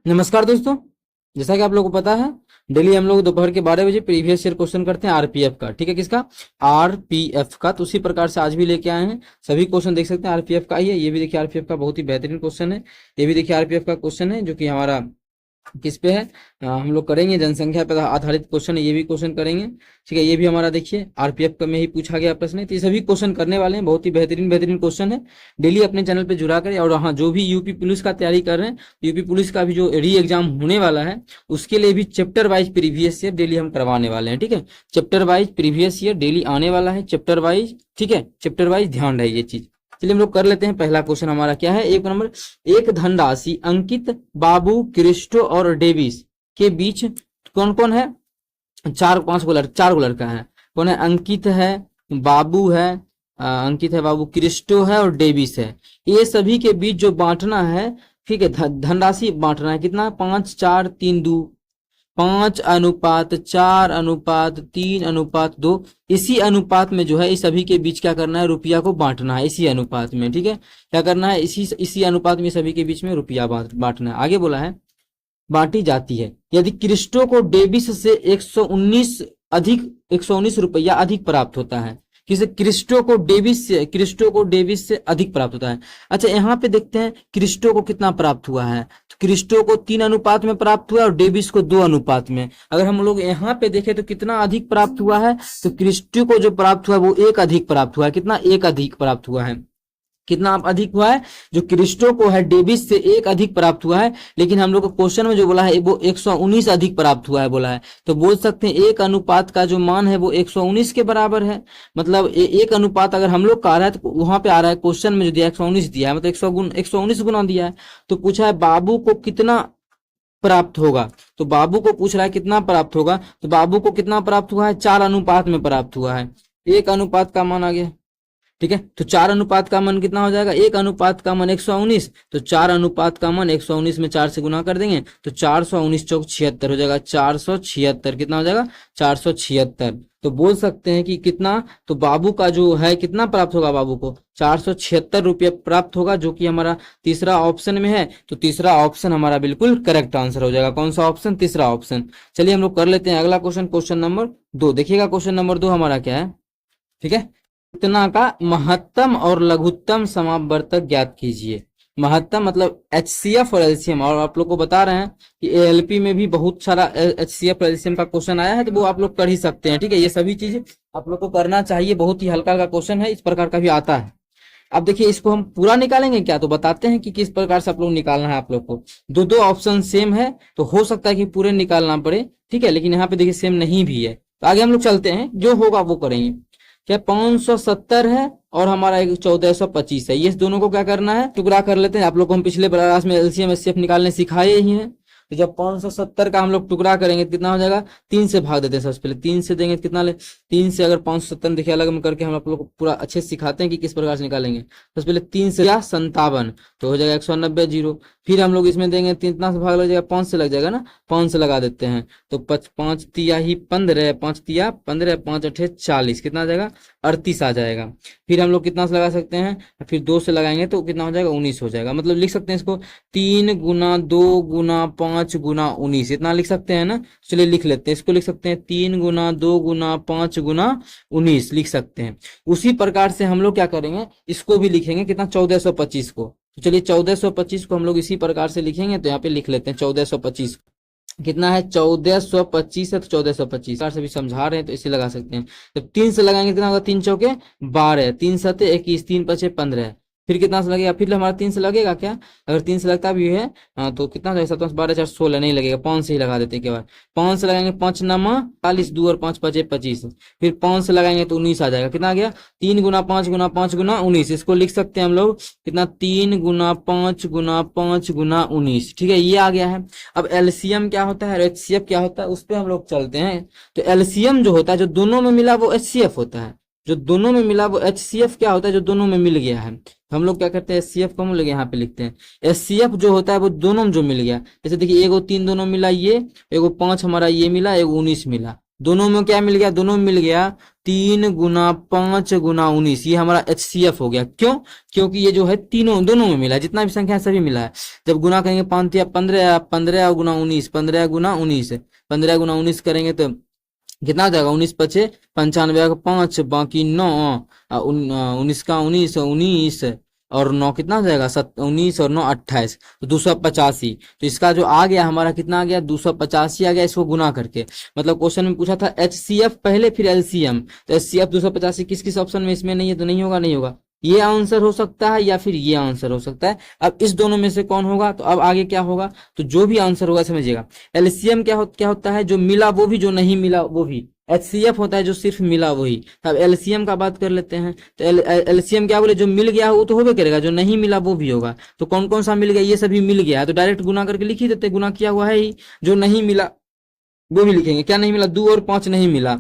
नमस्कार दोस्तों। जैसा कि आप लोगों को पता है, डेली हम लोग दोपहर के 12 बजे प्रीवियस ईयर क्वेश्चन करते हैं आरपीएफ का। ठीक है, किसका? आरपीएफ का। तो उसी प्रकार से आज भी लेके आए हैं। सभी क्वेश्चन देख सकते हैं आरपीएफ का ही है। ये भी देखिए आरपीएफ का बहुत ही बेहतरीन क्वेश्चन है। ये भी देखिए आरपीएफ का क्वेश्चन है जो कि हमारा किस पे है, हम लोग करेंगे जनसंख्या पर आधारित क्वेश्चन है। ये भी क्वेश्चन करेंगे। ठीक है, ये भी हमारा देखिए आरपीएफ का में ही पूछा गया प्रश्न है। तो ये सभी क्वेश्चन करने वाले हैं। बहुत ही बेहतरीन बेहतरीन क्वेश्चन है। डेली अपने चैनल पे जुड़ा करें। और हाँ, जो भी यूपी पुलिस का तैयारी कर रहे हैं, यूपी पुलिस का भी जो री एग्जाम होने वाला है, उसके लिए भी chapter wise previous year daily हम करवाने वाले हैं। ठीक है, chapter wise previous year daily आने वाला है, चैप्टर वाइज। ठीक है, चैप्टर वाइज ध्यान रहे ये चीज। चलिए हम लोग कर लेते हैं। पहला क्वेश्चन हमारा क्या है? एक नंबर, एक धनराशि अंकित, बाबू, क्रिस्टो और डेविस के बीच कौन कौन है? चार को लड़का है। कौन है? अंकित है, बाबू है, अंकित है, बाबू, क्रिस्टो है और डेविस है। ये सभी के बीच जो बांटना है, ठीक है, धनराशि बांटना है। कितना? 5:4:3:2, 5:4:3:2। इसी अनुपात में जो है इस सभी के बीच क्या करना है? रुपया को बांटना है इसी अनुपात में। ठीक है, क्या करना है? इसी अनुपात में सभी के बीच में रुपया बांटना है। आगे बोला है बांटी जाती है यदि क्रिस्टो को डेविस से 119 रुपया अधिक प्राप्त होता है। किसे? क्रिस्टो को डेविस से अधिक प्राप्त होता है। अच्छा, यहाँ पे देखते हैं क्रिस्टो को कितना प्राप्त हुआ है। तो क्रिस्टो को 3 अनुपात में प्राप्त हुआ और डेविस को 2 अनुपात में। अगर हम लोग यहाँ पे देखें तो कितना अधिक प्राप्त हुआ है? तो क्रिस्टो को जो प्राप्त हुआ है वो 1 अधिक प्राप्त हुआ है। कितना? 1 अधिक प्राप्त हुआ है। कितना अधिक हुआ है? जो क्रिस्टो को है डेविस से 1 अधिक प्राप्त हुआ है। लेकिन हम लोग को क्वेश्चन में जो बोला है वो 119 अधिक प्राप्त हुआ है बोला है। तो बोल सकते हैं 1 अनुपात का जो मान है वो 119 के बराबर है। मतलब 1 अनुपात अगर हम लोग का आ रहा है तो वहां पे आ रहा है क्वेश्चन में जो दिया 119 दिया है, मतलब 119 गुना दिया है। तो पूछा है बाबू को कितना प्राप्त होगा। तो बाबू को पूछ रहा है कितना प्राप्त होगा। तो बाबू को कितना प्राप्त हुआ है? 4 अनुपात में प्राप्त हुआ है। 1 अनुपात का मान आ गया। ठीक है, तो 4 अनुपात का मन कितना हो जाएगा? 1 अनुपात का मन 119। तो 4 अनुपात का मन 119 में 4 से गुना कर देंगे तो 419 चौक 76 हो जाएगा। 476 कितना हो जाएगा? 476। तो बोल सकते हैं कि कितना, तो बाबू का जो है कितना प्राप्त होगा? बाबू को 476 रुपये प्राप्त होगा, जो कि हमारा तीसरा ऑप्शन में है। तो तीसरा ऑप्शन हमारा बिल्कुल करेक्ट आंसर हो जाएगा। कौन सा ऑप्शन? तीसरा ऑप्शन। चलिए हम लोग कर लेते हैं अगला क्वेश्चन, क्वेश्चन नंबर 2। देखिएगा क्वेश्चन नंबर 2 हमारा क्या है। ठीक है, इतना का महत्तम और लघुत्तम समापवर्तक ज्ञात कीजिए। महत्तम मतलब एचसीएफ और एलसीएम। और आप लोग को बता रहे हैं कि एएलपी में भी बहुत सारा एचसीएफ और एलसीएम का क्वेश्चन आया है, तो वो आप लोग कर ही सकते हैं। ठीक है, ये सभी चीज आप लोग को करना चाहिए। बहुत ही हल्का हल्का क्वेश्चन है, इस प्रकार का भी आता है। अब देखिए इसको हम पूरा निकालेंगे क्या, तो बताते हैं कि किस प्रकार से आप लोग निकालना है। आप लोग को दो दो ऑप्शन सेम है, तो हो सकता है कि पूरे निकालना पड़े। ठीक है, लेकिन यहाँ पे देखिए सेम नहीं भी है। तो आगे हम लोग चलते हैं, जो होगा वो करेंगे। क्या 570 है और हमारा एक 1425 है। ये दोनों को क्या करना है? टुकड़ा कर लेते हैं। आप लोग को हम पिछले क्लास में एलसीएम एचसीएफ निकालने सिखाए ही हैं। तो जब 570 का हम लोग टुकड़ा करेंगे तो कितना हो जाएगा? 3 से भाग देते हैं। सबसे पहले 3 से देंगे तो कितना ले? 3 से अगर 570 देखिए अलग में करके हम आप लोग को पूरा अच्छे से सिखाते हैं कि किस प्रकार से निकालेंगे। सबसे पहले 3 से या 57 तो हो जाएगा 190 जीरो। फिर हम लोग इसमें देंगे कितना से भाग लग जाएगा? 5 से लग जाएगा ना, 5 से लगा देते हैं। तो 5 तिया ही 15, 5 तिया 15, 5 अठे 40, कितना आ जाएगा? 38 आ जाएगा। फिर हम लोग कितना से लगा सकते हैं? फिर 2 से लगाएंगे तो कितना हो जाएगा? 19 हो जाएगा। मतलब लिख सकते हैं इसको 3 गुना 2 गुना 5 गुना 19, इतना लिख सकते हैं ना। चलिए लिख लेते हैं इसको। लिख सकते हैं 3 गुना 2 गुना 5 गुना 19 लिख सकते हैं। उसी प्रकार से हम लोग क्या करेंगे, इसको भी लिखेंगे कितना? 1425 को। तो चलिए 1425 को हम लोग इसी प्रकार से लिखेंगे। तो यहाँ पे लिख लेते हैं 1425 कितना है? 1425 है तो 1425 से भी समझा रहे हैं तो इसे लगा सकते हैं। तो 3 से लगाएंगे कितना होगा? 3 चौके 12, 3 सते 21, 3 पचे 15। फिर कितना से लगेगा? फिर हमारा 3 से लगेगा क्या? अगर 3 से लगता भी है तो कितना हो? 7 12 4 16 नहीं लगेगा। 5 से ही लगा देते हैं केवल। 5 से लगाएंगे 5 नमा 40, 2 और 5 पचे 25। फिर 5 से लगाएंगे तो 19 आ जाएगा। कितना आ गया? 3 गुना 5 गुना 5 गुना 19। इसको लिख सकते हैं हम लोग कितना? 3 गुना 5 गुना 5 गुना 19। ठीक है, ये आ गया है। अब एलसीएम क्या होता है, एचसीएफ क्या होता है, उस पर हम लोग चलते हैं। तो एलसीएम जो होता है, जो दोनों में मिला वो एचसीएफ होता है। जो दोनों में मिला वो एचसीएफ क्या होता है? जो दोनों में मिल गया है। हम लोग क्या करते हैं? एचसीएफ को हम लोग यहाँ पे लिखते हैं। एचसीएफ जो होता है वो दोनों में जो मिल गया। जैसे देखिए एगो 3 दोनों मिला, ये एगो 5 हमारा ये मिला, एगो 19 मिला। दोनों में क्या मिल गया, दोनों में मिल गया 3 × 5 × 19, ये हमारा HCF हो गया। क्यों? क्योंकि ये जो है तीनों दोनों में मिला है, जितना भी संख्या है सभी मिला है। जब गुना करेंगे 5 या 15, 15 × 19, 15 × 19, 15 × 19 करेंगे तो कितना हो जाएगा, 19 पचे 95 का 5, बाकी 9, 19 का 19, 19 और 9 कितना हो जाएगा, 19 और 9 28, तो 285। तो इसका जो आ गया हमारा कितना आ गया, 285 आ गया, इसको गुना करके। मतलब क्वेश्चन में पूछा था HCF पहले फिर LCM, तो HCF 285 किस किस ऑप्शन में इसमें नहीं है, तो नहीं होगा, नहीं होगा। ये आंसर हो सकता है या फिर ये आंसर हो सकता है। अब इस दोनों में से कौन होगा, तो अब आगे क्या होगा, तो जो भी आंसर होगा समझिएगा। एलसीएम क्या होता है, जो मिला वो भी, जो नहीं मिला वो भी। HCF होता है जो सिर्फ मिला वही। अब LCM का बात कर लेते हैं, तो LCM क्या बोले, जो मिल गया वो तो होबे करेगा, जो नहीं मिला वो भी होगा। तो कौन कौन सा मिल गया, ये सभी मिल गया है, तो डायरेक्ट गुना करके लिख ही देते, गुना किया हुआ है ही। जो नहीं मिला वो भी लिखेंगे, क्या नहीं मिला, 2 और 5 नहीं मिला,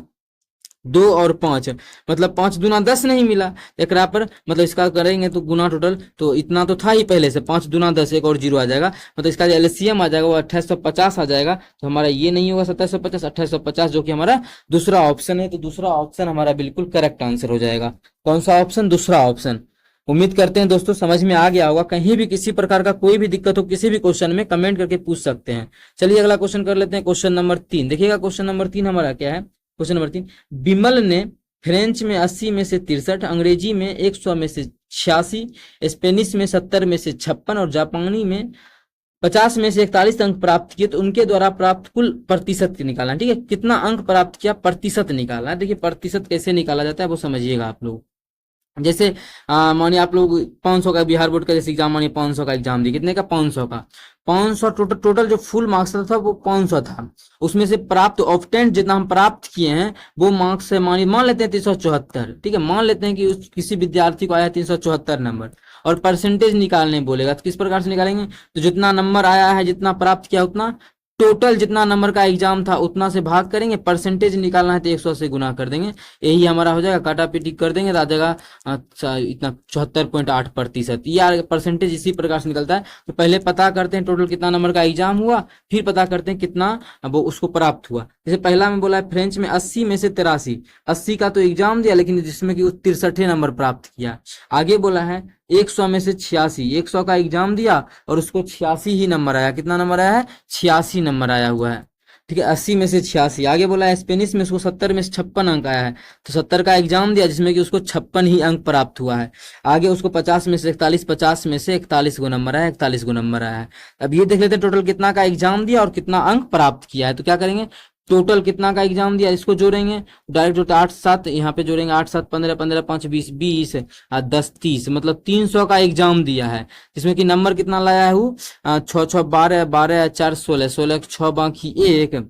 2 और 5 मतलब 5 दूना 10 नहीं मिला। एक पर मतलब इसका करेंगे तो गुना टोटल, तो इतना तो था ही पहले से, 5 दूना 10, एक और 0 आ जाएगा, मतलब इसका जो LCM आ जाएगा वो 2850 आ जाएगा। तो हमारा ये नहीं होगा 2750, 2850 जो कि हमारा दूसरा ऑप्शन है। तो दूसरा ऑप्शन हमारा बिल्कुल करेक्ट आंसर हो जाएगा। कौन सा ऑप्शन, दूसरा ऑप्शन। उम्मीद करते हैं दोस्तों समझ में आ गया होगा। कहीं भी किसी प्रकार का कोई भी दिक्कत हो किसी भी क्वेश्चन में कमेंट करके पूछ सकते हैं। चलिए अगला क्वेश्चन कर लेते हैं, क्वेश्चन नंबर 3। देखिएगा क्वेश्चन नंबर 3 हमारा क्या है। क्वेश्चन नंबर 3, विमल ने फ्रेंच में 80 में से 63, अंग्रेजी में 100 में से 86, स्पेनिश में 70 में से 56 और जापानी में 50 में से 41 अंक प्राप्त किए। तो उनके द्वारा प्राप्त कुल प्रतिशत निकालना। ठीक है, कितना अंक प्राप्त किया, प्रतिशत निकालना। देखिए प्रतिशत कैसे निकाला जाता है वो समझिएगा आप लोग। जैसे मानिए आप लोग 500 का बिहार बोर्ड का जैसे एग्जाम, मानिए 500 का एग्जाम दिए, कितने का, 500 का। 500 टोटल जो फुल मार्क्स था वो 500 था। उसमें से प्राप्त ऑप्टेंट जितना हम प्राप्त किए हैं वो मार्क्स है, मानिए मान लेते हैं 374। ठीक है, मान लेते हैं कि किसी विद्यार्थी को आया 374 नंबर, और परसेंटेज निकालने बोलेगा तो किस प्रकार से निकालेंगे, तो जितना नंबर आया है, जितना प्राप्त किया उतना, टोटल जितना नंबर का एग्जाम था उतना से भाग करेंगे, परसेंटेज निकालना है तो 100 से गुना कर देंगे, यही हमारा हो जाएगा। काटा पीटी कर देंगे तो आ जाएगा अच्छा इतना 74.8%। ये परसेंटेज इसी प्रकार से निकलता है। तो पहले पता करते हैं टोटल कितना नंबर का एग्जाम हुआ, फिर पता करते हैं कितना वो उसको प्राप्त हुआ। जैसे पहला में बोला है फ्रेंच में 80 में से 83, 80 का तो एग्जाम दिया लेकिन जिसमें कि 63 नंबर प्राप्त किया। आगे बोला है 100 में से 86, 100 का एग्जाम दिया और उसको 86 ही नंबर आया। कितना नंबर आया है, 86 नंबर आया हुआ है। ठीक है, 80 में से 86। आगे बोला है स्पेनिश में उसको 70 में से 56 अंक आया है, तो 70 का एग्जाम दिया जिसमें कि उसको 56 ही अंक प्राप्त हुआ है। आगे उसको 50 में से 41, 50 में से 41 गो नंबर आया, 41 गो नंबर आया है। अब ये देख लेते हैं टोटल कितना का एग्जाम दिया और कितना अंक प्राप्त किया है। तो क्या करेंगे, टोटल कितना का एग्जाम दिया इसको जोड़ेंगे, डायरेक्ट जोड़ते 8 7 यहाँ पे जोड़ेंगे, 8 7 15, 15 5 20, 20 और 10 30, मतलब 300 का एग्जाम दिया है। जिसमें कि नंबर कितना लाया है वो 6 6 12, 12 4 16, 16 6 बाकी 1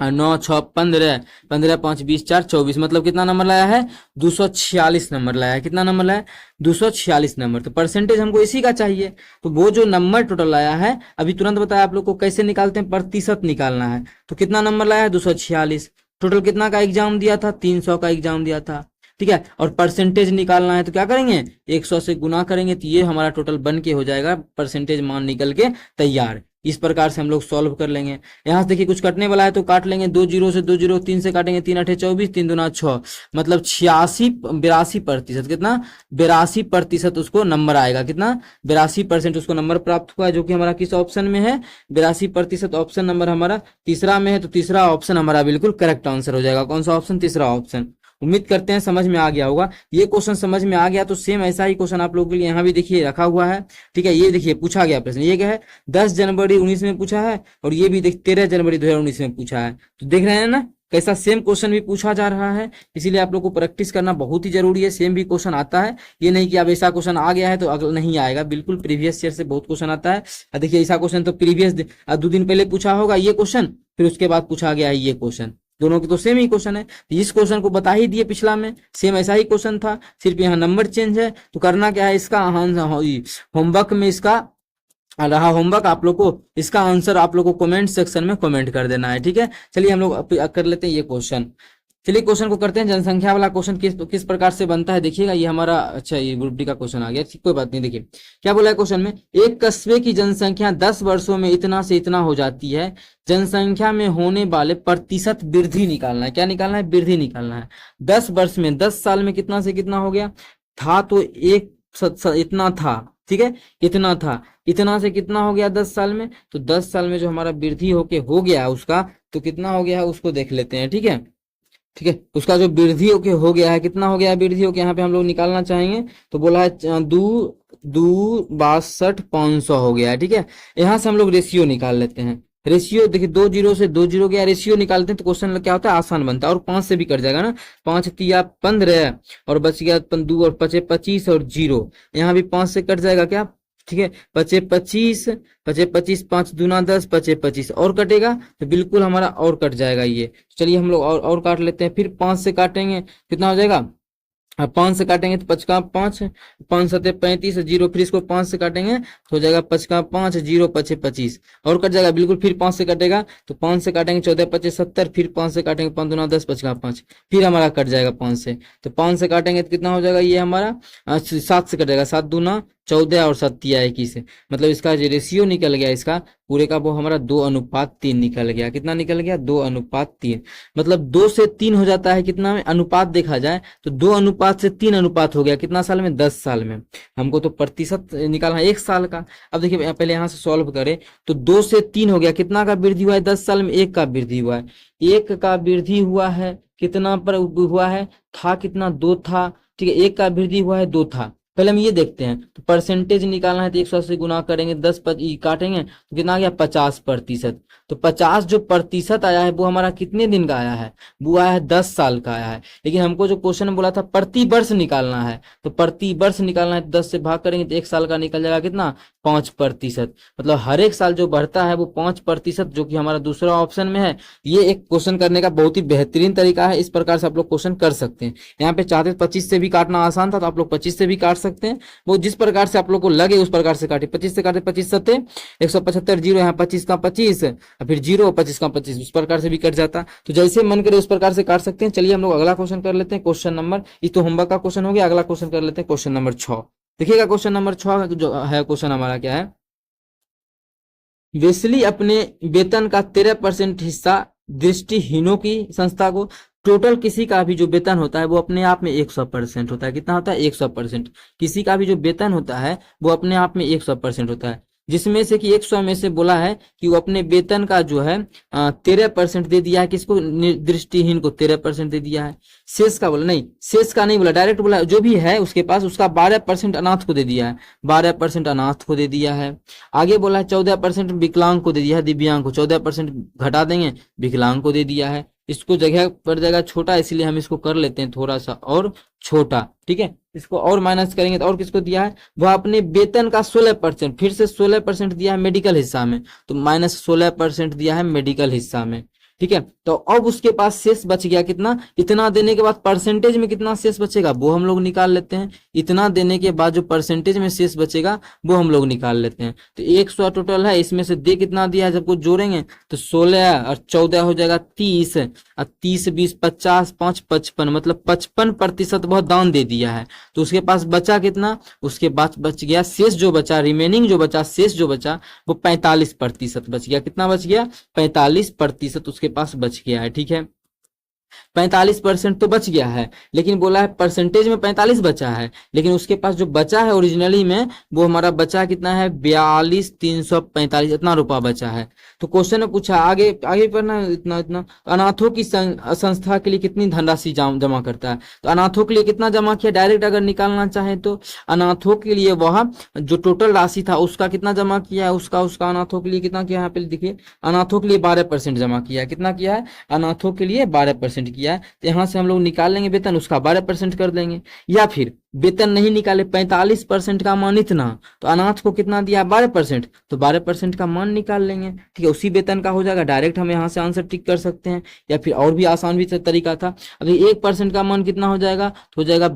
और 9 6 15, 15 5 20 4 24, मतलब कितना नंबर लाया है, 246 नंबर लाया है। कितना नंबर लाया है, 246 नंबर। तो परसेंटेज हमको इसी का चाहिए। तो वो जो नंबर टोटल लाया है, अभी तुरंत बताया आप लोग को कैसे निकालते हैं, प्रतिशत निकालना है। तो कितना नंबर लाया है, 246। टोटल कितना का एग्जाम दिया था, 300 का एग्जाम दिया था। ठीक है, और परसेंटेज निकालना है तो क्या करेंगे, 100 से गुना करेंगे, तो ये हमारा टोटल बन के हो जाएगा, परसेंटेज मान निकल के तैयार। इस प्रकार से हम लोग सॉल्व कर लेंगे। यहाँ से देखिए कुछ कटने वाला है तो काट लेंगे, 2 0 से 2 0, 3 से काटेंगे, 3 8 24, 3 दूना 6, मतलब 82% कितना, 82% उसको नंबर आएगा। कितना, 82% उसको नंबर प्राप्त हुआ है, जो कि हमारा किस ऑप्शन में है, 82% ऑप्शन नंबर हमारा तीसरा में है। तो तीसरा ऑप्शन हमारा बिल्कुल करेक्ट आंसर हो जाएगा। कौन सा ऑप्शन, तीसरा ऑप्शन। उम्मीद करते हैं समझ में आ गया होगा। ये क्वेश्चन समझ में आ गया तो सेम ऐसा ही क्वेश्चन आप लोगों के लिए यहाँ भी देखिए रखा हुआ है। ठीक है, ये देखिए पूछा गया प्रश्न, ये क्या है, 10 जनवरी 19 में पूछा है, और ये भी देख 13 जनवरी 2019 में पूछा है। तो देख रहे हैं ना कैसा सेम क्वेश्चन भी पूछा जा रहा है। इसीलिए आप लोग को प्रैक्टिस करना बहुत ही जरूरी है। सेम भी क्वेश्चन आता है, ये नहीं कि अब ऐसा क्वेश्चन आ गया है तो अगला नहीं आएगा, बिल्कुल प्रीवियस ईयर से बहुत क्वेश्चन आता है। देखिए ऐसा क्वेश्चन तो प्रीवियस 2 दिन पहले पूछा होगा ये क्वेश्चन, फिर उसके बाद पूछा गया है ये क्वेश्चन, दोनों की तो सेम ही क्वेश्चन है। इस क्वेश्चन को बता ही दिए पिछला में, सेम ऐसा ही क्वेश्चन था, सिर्फ यहाँ नंबर चेंज है। तो करना क्या है, इसका होमवर्क में इसका रहा होमवर्क, आप लोग को इसका आंसर आप लोग को कमेंट सेक्शन में कमेंट कर देना है। ठीक है, चलिए हम लोग कर लेते हैं ये क्वेश्चन। चलिए क्वेश्चन को करते हैं। जनसंख्या वाला क्वेश्चन किस प्रकार से बनता है देखिएगा। ये हमारा अच्छा ये ग्रुप डी का क्वेश्चन आ गया, कोई बात नहीं। देखिए क्या बोला है क्वेश्चन में, एक कस्बे की जनसंख्या 10 वर्षों में इतना से इतना हो जाती है, जनसंख्या में होने वाले प्रतिशत वृद्धि निकालना है। क्या निकालना है? वृद्धि निकालना है। 10 वर्ष में 10 साल में कितना से कितना हो गया था, तो इतना था, ठीक है, इतना था, इतना से कितना हो गया 10 साल में। तो 10 साल में जो हमारा वृद्धि होके हो गया है उसका, तो कितना हो गया है उसको देख लेते हैं, ठीक है। ठीक है, उसका जो वृद्धि होके हो गया है, कितना हो गया है वृद्धि होके, यहाँ पे हम लोग निकालना चाहेंगे तो बोला है 62,500 हो गया है, ठीक है। यहाँ से हम लोग रेशियो निकाल लेते हैं। रेशियो देखिए 2 जीरो से 2 जीरो गया, रेशियो निकालते हैं तो क्वेश्चन क्या होता है, आसान बनता है। और 5 से भी कट जाएगा ना, 5 तिया 15 और बच गया 2 और 5 25 और 0, यहाँ भी 5 से कट जाएगा क्या, ठीक है। 5 25 25 5 दूना 10 5 25 और कटेगा तो बिल्कुल हमारा और कट जाएगा ये। चलिए हम लोग और काट लेते हैं। फिर 5 से काटेंगे कितना हो जाएगा, अब 5 से काटेंगे तो 5 का 5 5 7 35 जीरो, फिर इसको 5 से काटेंगे तो हो जाएगा 5 का 5 जीरो 5 25 और कट जाएगा बिल्कुल। फिर 5 से कटेगा तो 5 से काटेंगे 14 25 70, फिर 5 से काटेंगे 5 दूना 10 5 का 5, फिर हमारा कट जाएगा 5 से। तो 5 से काटेंगे तो कितना हो जाएगा ये हमारा 7 से कटेगा, 7 दूना 14 और 7 तिया 21, मतलब इसका जो रेशियो निकल गया इसका पूरे का वो हमारा 2:3 निकल गया। कितना निकल गया? 2:3, मतलब 2 से 3 हो जाता है। कितना में अनुपात देखा जाए तो 2 से 3 अनुपात हो गया। कितना साल में? 10 साल में। हमको तो प्रतिशत निकालना है 1 साल का। अब देखिए पहले यहाँ से सॉल्व करें तो 2 से 3 हो गया, कितना का वृद्धि हुआ है 10 साल में? 1 का वृद्धि हुआ है। 1 का वृद्धि हुआ है, कितना पर हुआ है, था कितना 2 था, ठीक है। 1 का वृद्धि हुआ है 2 था। पहले हम ये देखते हैं तो परसेंटेज निकालना है तो 180 गुना करेंगे, 10 काटेंगे तो कितना आ गया 50%। तो 50 जो प्रतिशत आया है वो हमारा कितने दिन का आया है? वो आया है 10 साल का आया है। लेकिन हमको जो क्वेश्चन में बोला था प्रति वर्ष निकालना है, तो प्रति वर्ष निकालना है तो 10 से भाग करेंगे तो 1 साल का निकल जाएगा कितना 5%। मतलब हर एक साल जो बढ़ता है वो 5%, जो कि हमारा दूसरा ऑप्शन में है। ये एक क्वेश्चन करने का बहुत ही बेहतरीन तरीका है। इस प्रकार से आप लोग क्वेश्चन कर सकते हैं। यहाँ पे चाहते 25 से भी काटना आसान था तो आप लोग 25 से भी काट सकते हैं। वो जिस प्रकार से आप लोग को लगे उस प्रकार से काटे। 25 से काटे 25 सत्ते 175 जीरो, यहाँ 25 का 25 और फिर जीरो 25 का 25, उस प्रकार से भी कट जाता। तो जैसे मन करे उस प्रकार से काट सकते हैं। चलिए हम लोग अगला क्वेश्चन कर लेते हैं। क्वेश्चन नंबर, ये तो होमवर्क का क्वेश्चन हो गया। अगला क्वेश्चन कर लेते हैं क्वेश्चन नंबर 6। देखिएगा क्वेश्चन नंबर 6 जो है क्वेश्चन हमारा क्या है, वेस्ली अपने वेतन का 13% हिस्सा दृष्टिहीनों की संस्था को, टोटल किसी का भी जो वेतन होता है वो अपने आप में 100% होता है। कितना होता है? 100%। किसी का भी जो वेतन होता है वो अपने आप में 100% होता है, जिसमें से कि 100 में से बोला है कि वो अपने वेतन का जो है 13% दे दिया है। किसको? दृष्टिहीन को 13% दे दिया है। शेष का बोला नहीं, शेष का नहीं बोला, डायरेक्ट बोला जो भी है उसके पास उसका 12% अनाथ को दे दिया है, 12% अनाथ को दे दिया है। आगे बोला है 14% विकलांग को दे दिया है, दिव्यांग को 14% घटा देंगे, विकलांग को दे दिया है। इसको जगह पर जाएगा छोटा, इसलिए हम इसको कर लेते हैं थोड़ा सा और छोटा, ठीक है। इसको और माइनस करेंगे तो और किसको दिया है? वह अपने वेतन का 16%, फिर से 16% दिया है मेडिकल हिस्सा में, तो -16% दिया है मेडिकल हिस्सा में, ठीक है। तो अब उसके पास शेष बच गया कितना? इतना देने के बाद परसेंटेज में कितना शेष बचेगा वो हम लोग निकाल लेते हैं। इतना देने के बाद जो परसेंटेज में शेष बचेगा वो हम लोग निकाल लेते हैं। तो 100 टोटल है, इसमें से दे कितना दिया है, जब को जोड़ेंगे तो 16 और 14 हो जाएगा 30 और 30 20 50 5 55, मतलब 55% वह दान दे दिया है। तो उसके पास बचा कितना? उसके पास बच गया शेष जो बचा, रिमेनिंग जो बचा, शेष जो बचा वो 45% बच गया। कितना बच गया? 45% उसके पास बच गया है, ठीक है। 45% तो बच गया है, लेकिन बोला है परसेंटेज में 45 बचा है, लेकिन उसके पास जो बचा है ओरिजिनली में वो हमारा बचा कितना है? 42,345, इतना रुपया बचा है। तो क्वेश्चन में पूछा आगे आगे पढ़ना इतना इतना, अनाथों की संस्था के लिए कितनी धनराशि जमा करता है? तो अनाथों के लिए कितना जमा किया? डायरेक्ट अगर निकालना चाहे तो अनाथों के लिए वह जो टोटल राशि था उसका कितना जमा किया है, उसका अनाथों के लिए कितना किया है? यहाँ पे देखिए, अनाथों के लिए 12% जमा किया है। कितना किया है? अनाथों के लिए 12% किया है। तो यहां से हम लोग निकाल लेंगे वेतन, उसका 12% कर देंगे। या फिर वेतन नहीं निकाले, 45% का मान इतना, तो अनाथ को कितना दिया? 12%, तो 12% का मान निकाल लेंगे, ठीक है। उसी वेतन का हो जाएगा। डायरेक्ट हम यहाँ से आंसर टिक कर सकते हैं, या फिर और भी आसान भी तरीका था। अभी 1% का मान कितना हो जाएगा? तो हो जाएगा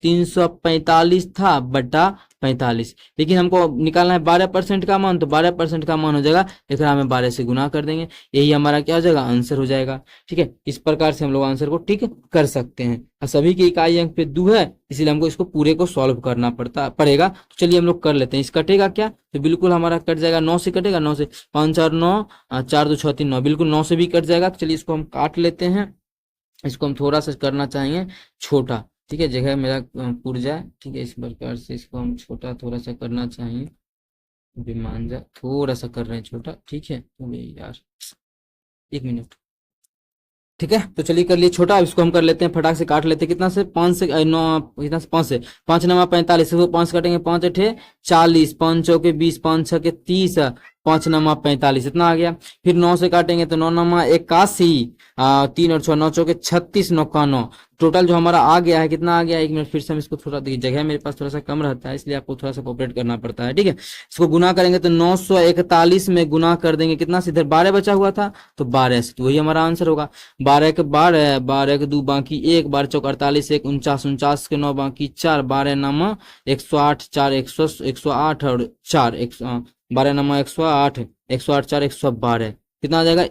345 था बटा 45, लेकिन हमको निकालना है 12% का मान, तो 12% का मान हो जाएगा एकरा में 12 से गुना कर देंगे, यही हमारा क्या हो जाएगा, आंसर हो जाएगा। ठीक है, इस प्रकार से हम लोग आंसर को ठीक कर सकते हैं। और सभी की इकाई अंक पे 2 है, इसीलिए हमको इसको पूरे को सॉल्व करना पड़ेगा। तो चलिए हम लोग कर लेते हैं। इस कटेगा क्या, तो बिल्कुल हमारा कट जाएगा, 9 से कटेगा, 9 से 5 4 9, 4 2 6 3 9, बिल्कुल 9 से भी कट जाएगा। तो चलिए इसको हम काट लेते हैं। इसको हम थोड़ा सा करना चाहेंगे छोटा, ठीक है, जगह मेरा पुर जाए। ठीक है, इस प्रकार से इसको हम छोटा थोड़ा सा करना चाहिए, अभी मान जाए, थोड़ा सा कर रहे हैं छोटा। ठीक है, अबे यार 1 मिनट। ठीक है, तो चलिए कर लिए छोटा। अब इसको हम कर लेते हैं, फटाक से काट लेते हैं। कितना से 5 से 9, कितना से 5 से 5 9 45, 5 काटेंगे, 5 8 40, 5 चौके 20, 5 6 30, 5 9 45, इतना आ गया। फिर 9 से काटेंगे तो 9 9 81, 3 और 6 9 चौके 36, 9 का 9, टोटल जो हमारा आ गया है, कितना आ गया है, 1 मिनट फिर से हम इसको थोड़ा देखिए, जगह मेरे पास थोड़ा सा कम रहता है, इसलिए आपको थोड़ा सा कोऑपरेट करना पड़ता है। ठीक है, इसको गुना करेंगे तो 941 में गुना कर देंगे, कितना से इधर 12 बचा हुआ था, तो 12 से, तो वही हमारा आंसर होगा। 12 के 12, 12 के 2 बाकी 1, 12 चौक 48, 1 49, 49 के 9 बाकी 4, 12 9 108, 4 108 और 4 12 9 108, 108 4 112, कितना आ जाएगा,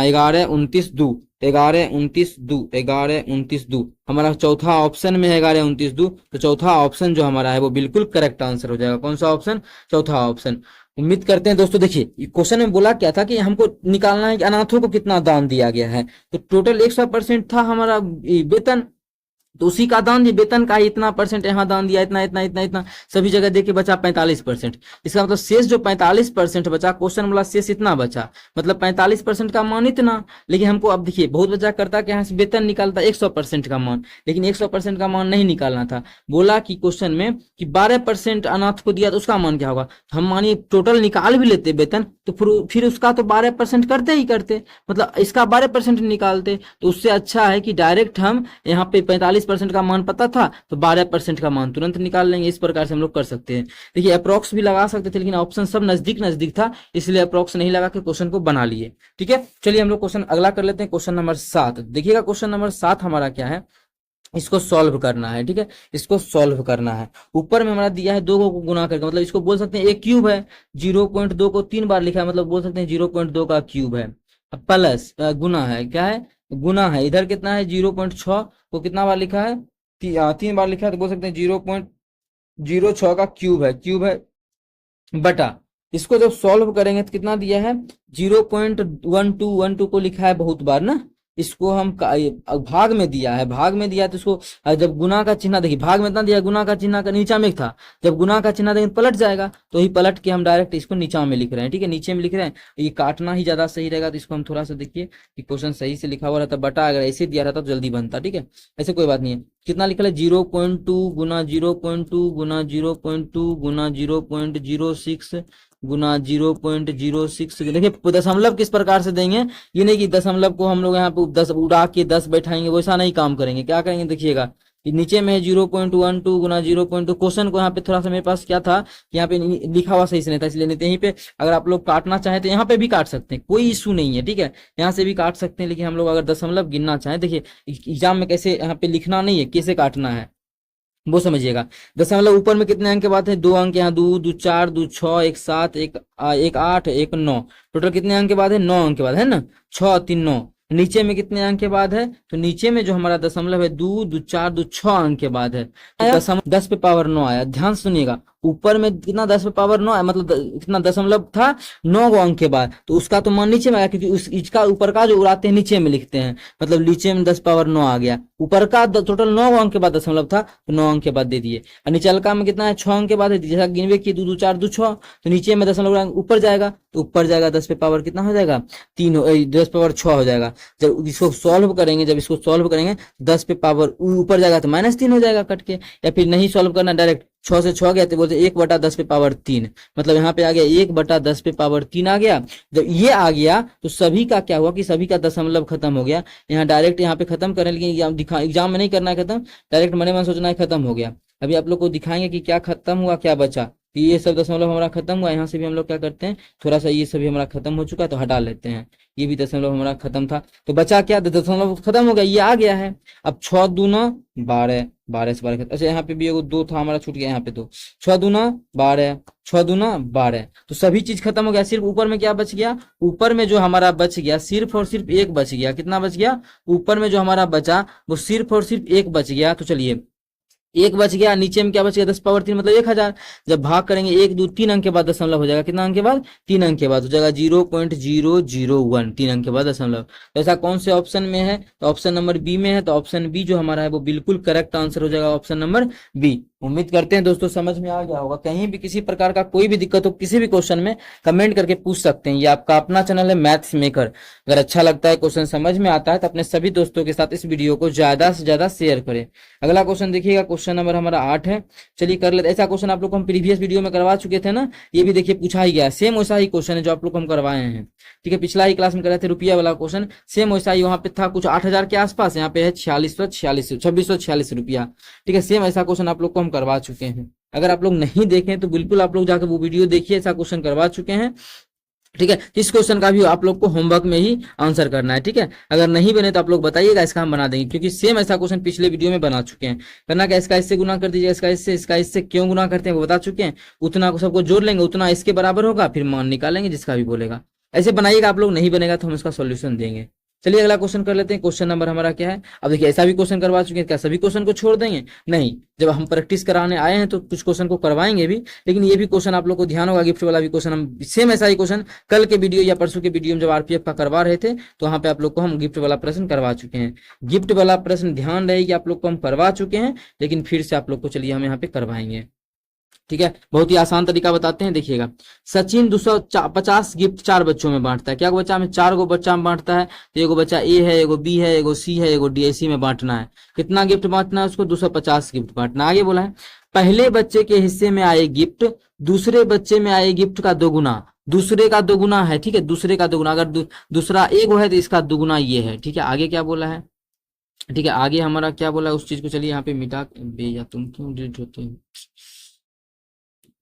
11 29 2, 11 29 2, 11 29 2, हमारा चौथा ऑप्शन में है 11 29 2, तो चौथा ऑप्शन जो हमारा है वो बिल्कुल करेक्ट आंसर हो जाएगा। कौन सा ऑप्शन, चौथा ऑप्शन। उम्मीद करते हैं दोस्तों, देखिए क्वेश्चन में बोला क्या था कि हमको निकालना है कि अनाथों को कितना दान दिया गया है, तो टोटल 100% था हमारा वेतन, तो उसी का दान दिया, वेतन का ही इतना परसेंट यहाँ दान दिया, इतना इतना इतना इतना सभी जगह देके बचा 45%। इसका मतलब शेष जो 45% बचा, क्वेश्चन वाला शेष इतना बचा, मतलब 45% का मान इतना। लेकिन हमको अब देखिए बहुत बच्चा करता कि यहाँ से वेतन निकालता 100% का मान, लेकिन 100% का मान नहीं निकालना था। बोला कि क्वेश्चन में कि 12% अनाथ को दिया, तो उसका मान क्या होगा, तो हम मानिए टोटल निकाल भी लेते वेतन, तो फिर उसका तो 12% करते ही करते, मतलब इसका 12% निकालते, तो उससे अच्छा है कि डायरेक्ट हम यहाँ पे 45% का मान पता था, तो 12% का मान तुरंत निकाल लेंगे। इस प्रकार से हम लोग कर सकते हैं। देखिए अप्रोक्स भी लगा सकते थे, लेकिन ऑप्शन सब नजदीक नजदीक था, इसलिए अप्रोक्स नहीं लगा के क्वेश्चन को बना लिए। ठीक है, चलिए हम लोग क्वेश्चन अगला कर लेते हैं, क्वेश्चन नंबर 7। देखिएगा क्वेश्चन नंबर 7 हमारा क्या है, इसको सॉल्व करना है। ठीक है, इसको सॉल्व करना है। ऊपर में हमारा दिया है 2 को गुना करके, मतलब इसको बोल सकते हैं एक क्यूब है, 0.2 को 3 बार लिखा है, मतलब बोल सकते हैं 0.2 का क्यूब है, प्लस गुना है, क्या है, गुना है। इधर कितना है, 0.6 को कितना बार लिखा है, 3 बार लिखा है, तो बोल सकते हैं 0.06 का क्यूब है बटा, इसको जब सॉल्व करेंगे तो कितना दिया है, 0.1212 को लिखा है बहुत बार ना, इसको हम भाग में दिया है, भाग में दिया, तो इसको जब गुना का चिन्ह, देखिए भाग में इतना दिया, गुना का चिन्ह का नीचा में था, जब गुना का चिन्ह देंगे पलट जाएगा, तो ही पलट के हम डायरेक्ट इसको नीचा में लिख रहे हैं। ठीक है, नीचे में लिख रहे हैं, ये काटना ही ज्यादा सही रहेगा, तो इसको हम थोड़ा सा देखिए कि क्वेश्चन सही से लिखा हुआ रहता, बटा अगर ऐसे दिया रहता तो जल्दी बनता। ठीक है, ऐसे कोई बात नहीं है। कितना लिखा है, 0.2 गुना 0.2 गुना 0.2 गुना 0.06 गुना 0.06। देखिए दशमलव किस प्रकार से देंगे, ये नहीं कि दशमलव को हम लोग यहाँ पे 10 उड़ा के 10 बैठाएंगे, वैसा नहीं काम करेंगे। क्या करेंगे, देखिएगा नीचे में है 0.12 गुना 0.2, क्वेश्चन को यहाँ पे थोड़ा सा मेरे पास क्या था, यहाँ पे लिखा हुआ सही से नहीं था, इसलिए नहीं, यहीं पे अगर आप लोग काटना चाहें तो यहाँ पे भी काट सकते हैं, कोई इशू नहीं है। ठीक है, यहाँ से भी काट सकते हैं, लेकिन हम लोग अगर दशमलव गिनना चाहें, देखिए एग्जाम में कैसे यहाँ पे लिखना नहीं है, कैसे काटना है वो समझिएगा। दशमलव ऊपर में कितने अंक के बाद है, 2 अंक, यहाँ 2 2 4 2 6 1 7 1 8 1 9, टोटल कितने अंक के बाद है, 9 अंक के बाद है ना, 6 3 9। नीचे में कितने अंक के बाद है, तो नीचे में जो हमारा दशमलव है 2 2 4 2 6 अंक के बाद है, 10 पे पावर 9 आया। ध्यान सुनिएगा, ऊपर में कितना 10 पे पावर 9 है, मतलब कितना दशमलव था 9 अंक के बाद, तो उसका तो मान नीचे में आया, क्योंकि इसका ऊपर का जो उड़ाते हैं नीचे में लिखते हैं, मतलब नीचे में 10 पावर 9 आ गया, ऊपर का टोटल 9 अंक के बाद दशमलव था, तो 9 अंक के बाद दे दिए। और नीचे हल्का में कितना है, 6 अंक के बाद है, जैसा गिनवे किए 2 2 4 2 6, तो नीचे में दशमलव ऊपर जाएगा, तो ऊपर जाएगा 10 पे पावर कितना हो जाएगा, 10 पावर 6 हो जाएगा। जब इसको सॉल्व करेंगे, 10 पे पावर ऊपर जाएगा तो -3 हो जाएगा कट के, या फिर नहीं सॉल्व करना, डायरेक्ट 6 से 6 गया तो बोलते 1/10 पे पावर 3, मतलब यहाँ पे आ गया 1/10 पे पावर 3 आ गया। जब ये आ गया तो सभी का क्या हुआ कि सभी का दशमलव खत्म हो गया। यहाँ डायरेक्ट यहाँ पे खत्म करें, लेकिन एग्जाम में नहीं करना है खत्म, डायरेक्ट मन मन सोचना है खत्म हो गया। अभी आप लोग को दिखाएंगे कि क्या खत्म हुआ क्या बचा, कि ये सब दशमलव हमारा खत्म हुआ। यहाँ से भी हम लोग क्या करते हैं, थोड़ा सा ये सभी हमारा खत्म हो चुका है तो हटा लेते हैं, ये भी दशमलव हमारा खत्म था, तो बचा क्या, दशमलव खत्म हो गया, ये आ गया है। अब 6 दूना 12, 12 से 12 अच्छा यहाँ पे भी एगो 2 था हमारा, छूट गया यहाँ पे 2, 6 दूना 12, 6 दूना 12, तो सभी चीज खत्म हो गया, सिर्फ ऊपर में क्या बच गया, ऊपर में जो हमारा बच गया सिर्फ और सिर्फ एक बच गया, कितना बच गया, ऊपर में जो हमारा बचा वो सिर्फ और सिर्फ एक बच गया। तो चलिए एक बच गया, नीचे में क्या बच गया 10 पावर 3 मतलब 1000, जब भाग करेंगे 1 2 3 अंक के बाद दशमलव हो जाएगा, कितना अंक के बाद, 3 अंक के बाद हो जाएगा 0.001, 3 अंक के बाद दशमलव। तो ऐसा कौन से ऑप्शन में है, तो ऑप्शन नंबर बी में है, तो ऑप्शन बी जो हमारा है वो बिल्कुल करेक्ट आंसर हो जाएगा, ऑप्शन नंबर बी। उम्मीद करते हैं दोस्तों समझ में आ गया होगा, कहीं भी किसी प्रकार का कोई भी दिक्कत हो किसी भी क्वेश्चन में कमेंट करके पूछ सकते हैं। ये आपका अपना चैनल है मैथ्स मेकर, अगर अच्छा लगता है क्वेश्चन समझ में आता है तो अपने सभी दोस्तों के साथ इस वीडियो को ज्यादा से ज्यादा शेयर करें। अगला क्वेश्चन देखिएगा, क्वेश्चन नंबर हमारा 8 है, चलिए कर लेते। ऐसा क्वेश्चन आप लोग को हम प्रीवियस वीडियो में करवा चुके थे ना, ये भी देखिए पूछा ही गया, सेम वैसा ही क्वेश्चन है जो आप लोग को हम करवाए हैं, ठीक है। पिछला ही क्लास में कराए थे रुपया वाला क्वेश्चन, सेम वैसा ही, वहां पे था कुछ 8000 के आसपास, यहाँ पे है 2646 रुपया, ठीक है। सेम ऐसा क्वेश्चन आप लोग को हम करवा चुके हैं, अगर आप लोग नहीं देखें तो बिल्कुल आप लोग जाकर वो वीडियो देखिए, ऐसा क्वेश्चन करवा चुके हैं, ठीक है। इस क्वेश्चन का भी आप लोग को होमवर्क में ही आंसर करना है, ठीक है। अगर नहीं बने तो आप लोग बताइएगा, इसका हम बना देंगे, क्योंकि सेम ऐसा क्वेश्चन पिछले वीडियो में बना चुके हैं। करना क्या, इसका इससे गुना कर दीजिए, इसका इससे क्यों गुना करते हैं वो बता चुके हैं, उतना को सबको जोड़ लेंगे, उतना इसके बराबर होगा, फिर मान निकालेंगे जिसका भी बोलेगा, ऐसे बनाइएगा आप लोग, नहीं बनेगा तो हम इसका सोल्यूशन देंगे। चलिए अगला क्वेश्चन कर लेते हैं, क्वेश्चन नंबर हमारा क्या है। अब देखिए ऐसा भी क्वेश्चन करवा चुके हैं, क्या सभी क्वेश्चन को छोड़ देंगे, नहीं, जब हम प्रैक्टिस कराने आए हैं तो कुछ क्वेश्चन को करवाएंगे भी, लेकिन ये भी क्वेश्चन आप लोग को ध्यान होगा, गिफ्ट वाला भी क्वेश्चन हम सेम ऐसा ही क्वेश्चन कल के वीडियो या परसों के वीडियो में जब आरपीएफ का करवा रहे थे तो वहां पे आप लोग को हम गिफ्ट वाला प्रश्न करवा चुके हैं। गिफ्ट वाला प्रश्न ध्यान रहे कि आप लोग को हम करवा चुके हैं, लेकिन फिर से आप लोग को चलिए हम यहाँ पे करवाएंगे, ठीक है। बहुत ही आसान तरीका बताते हैं, देखिएगा। सचिन 250 गिफ्ट 4 बच्चों में बांटता है, क्या बच्चा में 4 गो बच्चा में बांटता है, तो एगो बच्चा ए है, एगो बी है, एगो सी है, एगो डी, इसी में बांटना है। कितना गिफ्ट बांटना है उसको, 250 गिफ्ट बांटना। आगे बोला है पहले बच्चे के हिस्से में आए गिफ्ट दूसरे बच्चे में आए गिफ्ट का दोगुना, दूसरे का दोगुना है, ठीक है, दूसरे का दोगुना, अगर दूसरा एगो है तो इसका दोगुना ये है, ठीक है। आगे क्या बोला है, ठीक है, आगे हमारा क्या बोला है उस चीज को चलिए यहाँ पे मिटा बे, या तुम क्यों डिलीट होते हैं,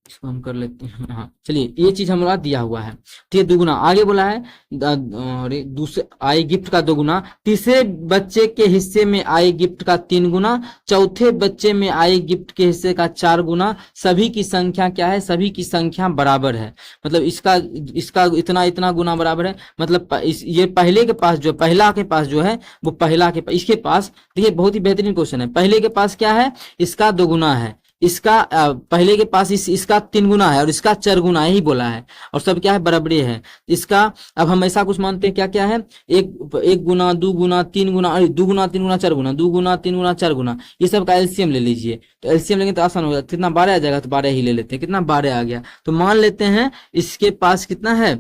इसको हम कर लेते हैं, हाँ चलिए ये चीज हमारा दिया हुआ है, ठीक है। दुगुना आगे बोला है, अरे दूसरे आए गिफ्ट का दोगुना, तीसरे बच्चे के हिस्से में आए गिफ्ट का 3 गुना, चौथे बच्चे में आए गिफ्ट के हिस्से का 4 गुना, सभी की संख्या क्या है, सभी की संख्या बराबर है, मतलब इसका इतना इतना गुना बराबर है, मतलब ये पहले के पास जो पहला के पास जो है वो पहला के इसके पास, देखिए बहुत ही बेहतरीन क्वेश्चन है, पहले के पास क्या है, इसका दोगुना है, इसका पहले के पास इसका 3 गुना है और इसका 4 गुना यही बोला है, और सब क्या है बराबरी है इसका। अब हम ऐसा कुछ मानते हैं क्या क्या है, एक गुना 2 गुना 3 गुना, 2 गुना 3 गुना 4 गुना, 2 गुना 3 गुना 4 गुना, ये सब का एलसीएम ले लीजिए, तो एलसीएम लेंगे तो आसान हो जाता, कितना 12 आ जाएगा, तो 12 ही ले लेते हैं, कितना 12 आ गया, तो मान लेते हैं इसके पास कितना है,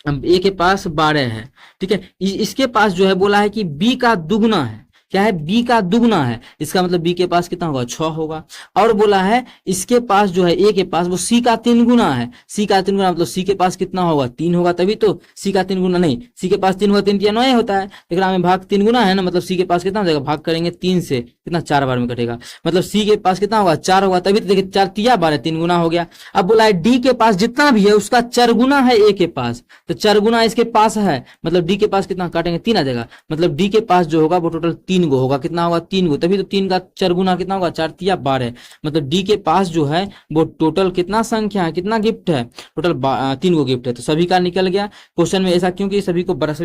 ए के पास 12 है, ठीक है। इसके पास जो है बोला है कि बी का दुगुना है, क्या है, बी का दुगुना है, इसका मतलब बी के पास कितना होगा, 6 होगा, और बोला है इसके पास जो है ए के पास वो सी का 3 गुना है, सी का 3 गुना मतलब सी के पास कितना होगा, 3 होगा, तभी तो सी का 3 गुना, नहीं सी के पास 3 होगा, 3 9 होता है, लेकिन में भाग 3 गुना है ना, मतलब सी के पास कितना हो जाएगा, भाग करेंगे 3 से, कितना 4 बार में कटेगा, मतलब सी के पास कितना होगा, 4 होगा, तभी तो देखिए 4 तिया 12 3 गुना हो गया। अब बोला है डी के पास जितना भी है उसका 4 गुना है ए के पास, तो 4 गुना इसके पास है, मतलब डी के पास कितना काटेंगे 3 आ जाएगा, मतलब डी के पास जो होगा वो टोटल 3 गो होगा, कितना होगा 3 गो, तभी तो 3 का 4 गुना कितना होगा, 4 तिया 12, मतलब डी के पास जो है वो टोटल कितना संख्या है, कितना गिफ्ट है, टोटल 3 गो गिफ्ट है, तो सभी का निकल गया क्वेश्चन में, ऐसा क्योंकि सभी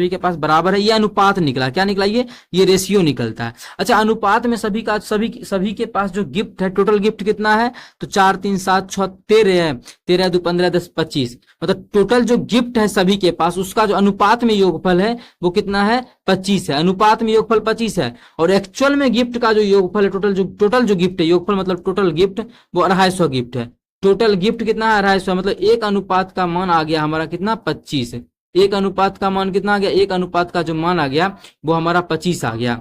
के पास बराबर है, ये अनुपात निकला, क्या निकला, ये रेशियो निकलता है। अच्छा अनुपात में सभी के पास जो गिफ्ट है, टोटल गिफ्ट कितना है, तो 4 3 7 6 13 है, 13 2 15 10 25, मतलब टोटल जो गिफ्ट है सभी के पास उसका जो अनुपात में योगफल है वो कितना है, 25 है, अनुपात में योगफल 25 है, और एक्चुअल में गिफ्ट का जो योगफल है, टोटल जो गिफ्ट है, योगफल मतलब टोटल गिफ्ट वो 250 गिफ्ट है, टोटल गिफ्ट कितना है 250, मतलब एक अनुपात का मान आ गया हमारा कितना 25, एक अनुपात का मान कितना आ गया, एक अनुपात का जो मान आ गया वो हमारा 25 आ गया,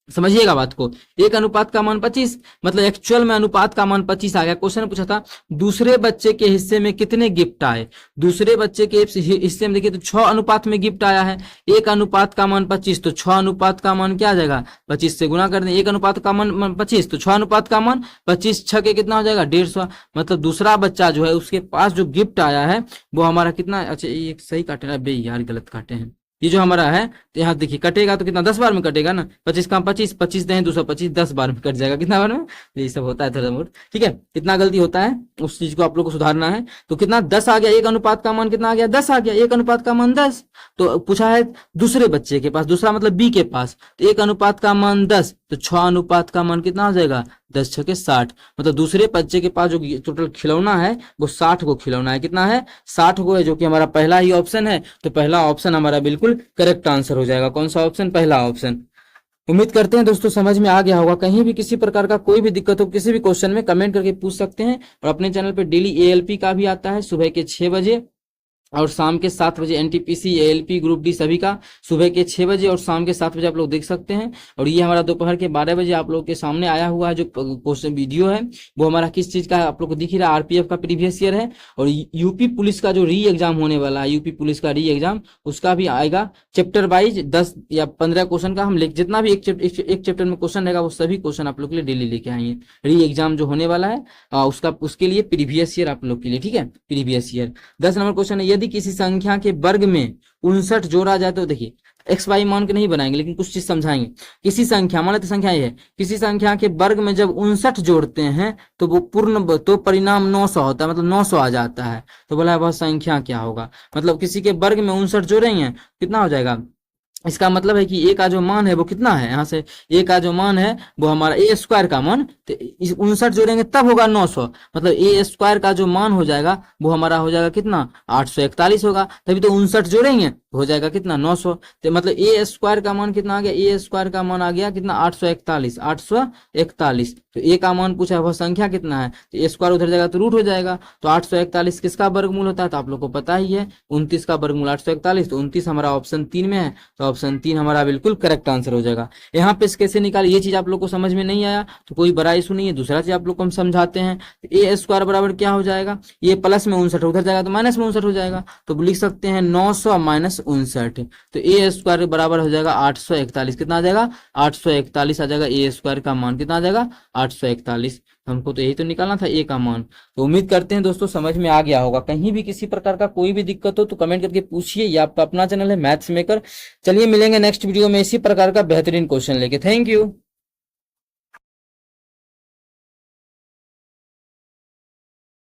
समझिएगा बात को, एक अनुपात का मान 25, मतलब एक्चुअल में अनुपात का मान 25 आ गया। क्वेश्चन पूछा था दूसरे बच्चे के हिस्से में कितने गिफ्ट आए, दूसरे बच्चे के हिस्से में देखिए तो 6 अनुपात में गिफ्ट आया है, एक अनुपात का मान 25, तो 6 अनुपात का मान क्या आ जाएगा, 25 से गुना कर दें, एक अनुपात का मान 25, तो 6 अनुपात का मान 25, 6 के कितना हो जाएगा 150, मतलब दूसरा बच्चा जो है उसके पास जो गिफ्ट आया है वो हमारा कितना, अच्छा ये सही काटे ना बे यार, गलत काटे हैं, ये जो हमारा है, तो यहाँ देखिए कटेगा तो कितना 10 बार में कटेगा ना, 25 का 25, 25 दें 225, 10 बार में कट जाएगा, कितना बार में, ये सब होता है थोड़ा बहुत, ठीक है, इतना गलती होता है, उस चीज को आप लोग को सुधारना है। तो कितना 10 आ गया, एक अनुपात का मान कितना आ गया, 10 आ गया, एक अनुपात का मान 10। तो पूछा है दूसरे बच्चे के पास, दूसरा मतलब बी के पास, तो एक अनुपात का मान 10, तो 6 अनुपात का मान कितना आ जाएगा, 10 छके 60, मतलब दूसरे बच्चे के पास जो टोटल खिलौना है वो 60 को खिलौना है, कितना है 60 को है, जो कि हमारा पहला ही ऑप्शन है। तो पहला ऑप्शन हमारा बिल्कुल करेक्ट आंसर हो जाएगा। कौन सा ऑप्शन, पहला ऑप्शन। उम्मीद करते हैं दोस्तों समझ में आ गया होगा। कहीं भी किसी प्रकार का कोई भी दिक्कत हो किसी भी क्वेश्चन में कमेंट करके पूछ सकते हैं। और अपने चैनल पे डेली एएलपी का भी आता है सुबह के 6 बजे और शाम के 7 बजे, एनटीपीसी एएलपी ग्रुप डी सभी का सुबह के 6 बजे और शाम के 7 बजे आप लोग देख सकते हैं। और ये हमारा दोपहर के 12 बजे आप लोग के सामने आया हुआ है जो क्वेश्चन वीडियो है वो हमारा किस चीज का है आप लोग को दिख ही रहा है, आरपीएफ का प्रीवियस ईयर है। और यूपी पुलिस का जो री एग्जाम होने वाला है, यूपी पुलिस का री एग्जाम, उसका भी आएगा चैप्टर वाइज 10 या 15 क्वेश्चन का हम जितना भी एक चैप्टर में क्वेश्चन रहेगा वो सभी क्वेश्चन आप लोग के लिए डेली लेके आएंगे। री एग्जाम जो होने वाला है उसके लिए प्रीवियस ईयर आप लोग के लिए, ठीक है, प्रीवियस ईयर। 10 नंबर क्वेश्चन है, यदि किसी संख्या के वर्ग में 59 जोड़ा जाए, तो देखिए एक्स वाई मान के नहीं बनाएंगे लेकिन कुछ चीज समझाएंगे। किसी संख्या, मान लेते संख्या ये है, किसी संख्या के वर्ग में जब 59 जोड़ते हैं तो वो पूर्ण, तो परिणाम 900 होता है, मतलब 900 आ जाता है। तो बोला है वह संख्या क्या होगा, मतलब किसी के वर्ग में 59 जोड़ेंगे कितना हो जाएगा, इसका मतलब है कि ए का जो मान है वो कितना है, यहाँ से ए का जो मान है वो हमारा ए स्क्वायर का मान, तो 59 जोड़ेंगे तब होगा 900, मतलब ए स्क्वायर का जो मान हो जाएगा वो हमारा हो जाएगा कितना 841 होगा, तभी तो 59 जोड़ेंगे हो जाएगा कितना 900। तो मतलब ए स्क्वायर का मान कितना आ गया, ए स्क्वायर का मान आ गया कितना 841, 841। तो ए का मान पूछा है वह संख्या कितना है, तो ए स्क्वायर उधर जाएगा तो रूट हो जाएगा। तो 841 किसका वर्गमूल होता है, तो आप लोग को पता ही है 29 का वर्गमूल 841, तो 29 हमारा ऑप्शन 3 में है, तो ऑप्शन 3 हमारा बिल्कुल करेक्ट आंसर हो जाएगा। यहाँ पे कैसे निकाले, ये चीज आप लोग को समझ में नहीं आया तो कोई बड़ा इशू नहीं है, दूसरा चीज आप लोग को हम समझाते हैं। ए स्क्वायर बराबर क्या हो जाएगा, ये प्लस में 59 उधर जाएगा तो माइनस में 59 हो जाएगा, तो लिख सकते हैं 900 माइनस 59, तो ए स्क्वायर बराबर हो जाएगा 841, कितना आ जाएगा 841 आ जाएगा, ए स्क्वायर का मान कितना आ जाएगा 841। हमको तो यही तो निकालना था ए का मान। तो उम्मीद करते हैं दोस्तों समझ में आ गया होगा। कहीं भी किसी प्रकार का कोई भी दिक्कत हो तो कमेंट करके पूछिए। ये आपका अपना चैनल है मैथ्स मेकर। चलिए मिलेंगे नेक्स्ट वीडियो में इसी प्रकार का बेहतरीन क्वेश्चन लेके। Thank you.